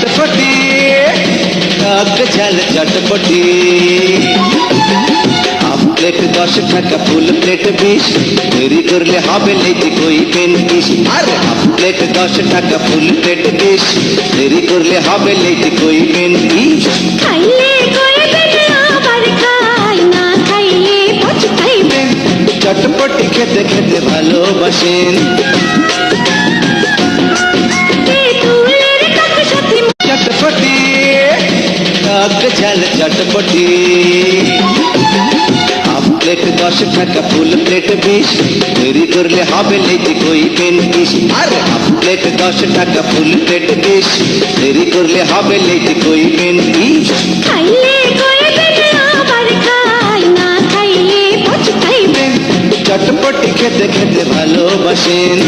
চটপটি টক ঝাল চটপটি। Half plate 10 টাকা, full plate 20, দেরি করলে হবে লেটে কইবেন কিস। আরে হাফ প্লেট 10 টাকা, ফুল প্লেট 20, দেরি করলে হবে লেটে কইবেন কিস। খাইলে কইবেন আবার খাই, না খাইলে পচকাইবেন। চটপটি খেতে খেতে ভালোবাসেন। তেঁতুলের টক সাথে চটপটি টক ঝাল চটপটি। হাফ প্লেট 10 টাকা, ফুল প্লেট 20, দেরি করলে হবে লেটে কইবেন কিস। আরে হাফ প্লেট 10 টাকা, ফুল প্লেট 20, দেরি করলে হবে লেটে কইবেন কিস। খাইলে কইবেন আবার খাই, না খাইলে পচকাইবেন। চটপটি খেতে খেতে ভালোবাসেন।